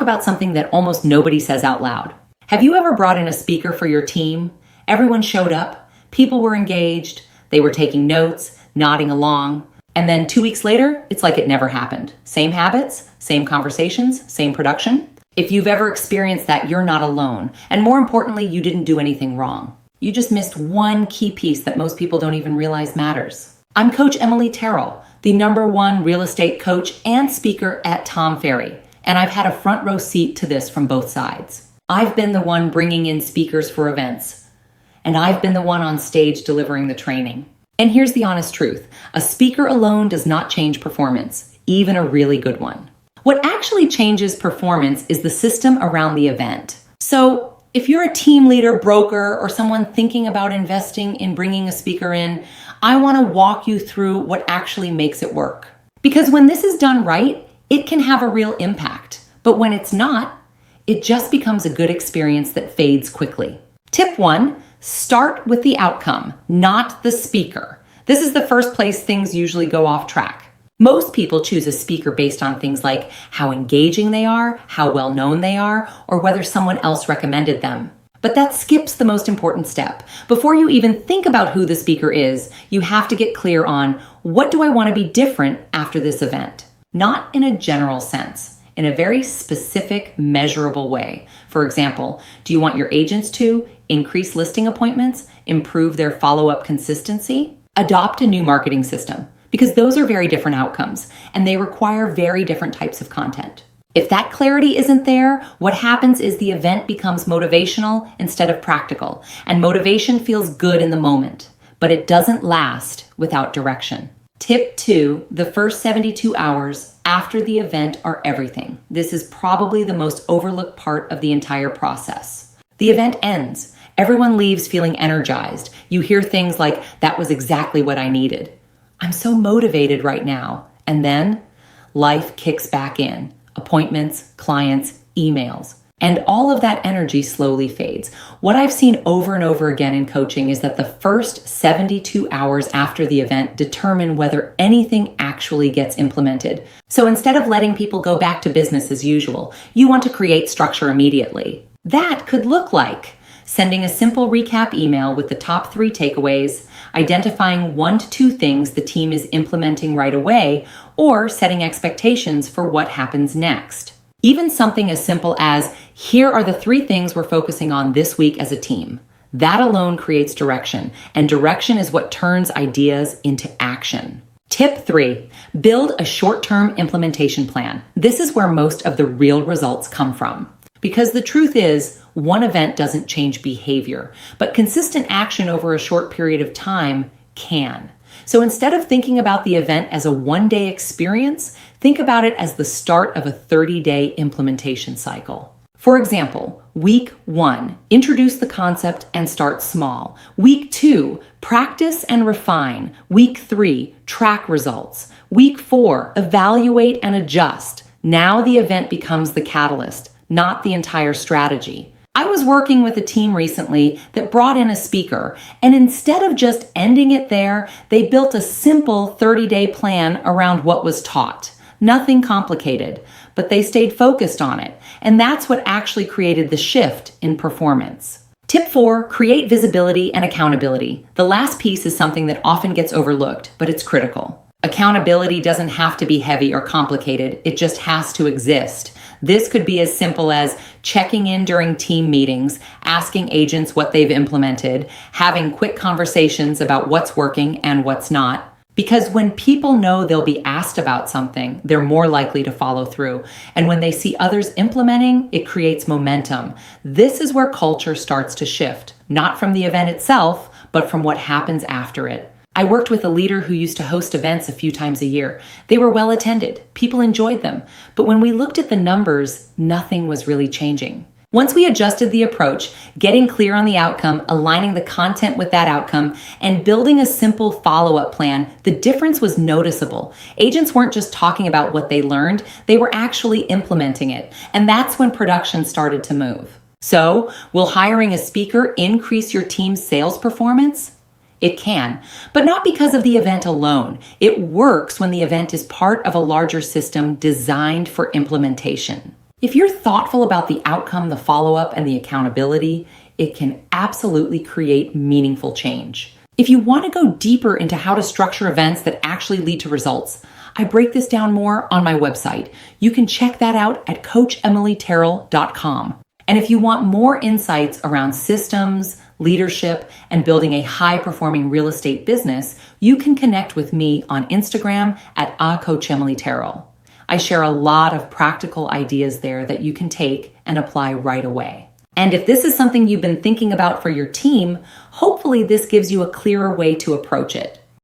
about something that almost nobody says out loud. Have you ever brought in a speaker for your team? Everyone showed up, people were engaged, they were taking notes, nodding along, and then 2 weeks later, it's like it never happened. Same habits, same conversations, same production. If you've ever experienced that, you're not alone. And more importantly, you didn't do anything wrong. You just missed one key piece that most people don't even realize matters. I'm Coach Emily Terrell, the #1 real estate coach and speaker at Tom Ferry, and I've had a front row seat to this from both sides. I've been the one bringing in speakers for events, and I've been the one on stage delivering the training. And here's the honest truth. A speaker alone does not change performance, even a really good one. What actually changes performance is the system around the event. So if you're a team leader, broker, or someone thinking about investing in bringing a speaker in, I want to walk you through what actually makes it work. Because when this is done right, it can have a real impact. But when it's not, it just becomes a good experience that fades quickly. Tip 1, start with the outcome, not the speaker. This is the first place things usually go off track. Most people choose a speaker based on things like how engaging they are, how well known they are, or whether someone else recommended them. But that skips the most important step. Before you even think about who the speaker is, you have to get clear on, what do I want to be different after this event? Not in a general sense, in a very specific, measurable way. For example, do you want your agents to increase listing appointments, improve their follow-up consistency, adopt a new marketing system? Because those are very different outcomes, and they require very different types of content. If that clarity isn't there, what happens is the event becomes motivational instead of practical, and motivation feels good in the moment, but it doesn't last without direction. Tip 2, the first 72 hours after the event are everything. This is probably the most overlooked part of the entire process. The event ends. Everyone leaves feeling energized. You hear things like, "That was exactly what I needed. I'm so motivated right now." And then life kicks back in. Appointments, clients, emails. And all of that energy slowly fades. What I've seen over and over again in coaching is that the first 72 hours after the event determine whether anything actually gets implemented. So instead of letting people go back to business as usual, you want to create structure immediately. That could look like sending a simple recap email with the top 3 takeaways, identifying 1 to 2 things the team is implementing right away, or setting expectations for what happens next. Even something as simple as, here are the 3 things we're focusing on this week as a team. That alone creates direction, and direction is what turns ideas into action. Tip 3, build a short-term implementation plan. This is where most of the real results come from. Because the truth is, one event doesn't change behavior, but consistent action over a short period of time can. So instead of thinking about the event as a one-day experience, think about it as the start of a 30-day implementation cycle. For example, week 1, introduce the concept and start small. Week 2, practice and refine. Week 3, track results. Week 4, evaluate and adjust. Now the event becomes the catalyst, not the entire strategy. I was working with a team recently that brought in a speaker, and instead of just ending it there, they built a simple 30-day plan around what was taught. Nothing complicated, but they stayed focused on it, and that's what actually created the shift in performance. Tip 4, create visibility and accountability. The last piece is something that often gets overlooked, but it's critical. Accountability doesn't have to be heavy or complicated, it just has to exist. This could be as simple as checking in during team meetings, asking agents what they've implemented, having quick conversations about what's working and what's not. Because when people know they'll be asked about something, they're more likely to follow through. And when they see others implementing, it creates momentum. This is where culture starts to shift, not from the event itself, but from what happens after it. I worked with a leader who used to host events a few times a year. They were well attended. People enjoyed them. But when we looked at the numbers, nothing was really changing. Once we adjusted the approach, getting clear on the outcome, aligning the content with that outcome, and building a simple follow-up plan, the difference was noticeable. Agents weren't just talking about what they learned, they were actually implementing it. And that's when production started to move. So, will hiring a speaker increase your team's sales performance? It can, but not because of the event alone. It works when the event is part of a larger system designed for implementation. If you're thoughtful about the outcome, the follow-up, and the accountability, it can absolutely create meaningful change. If you want to go deeper into how to structure events that actually lead to results, I break this down more on my website. You can check that out at coachemilyterrell.com. And if you want more insights around systems, leadership, and building a high-performing real estate business, you can connect with me on Instagram at @coachemilyterrell. I share a lot of practical ideas there that you can take and apply right away. And if this is something you've been thinking about for your team, hopefully this gives you a clearer way to approach it.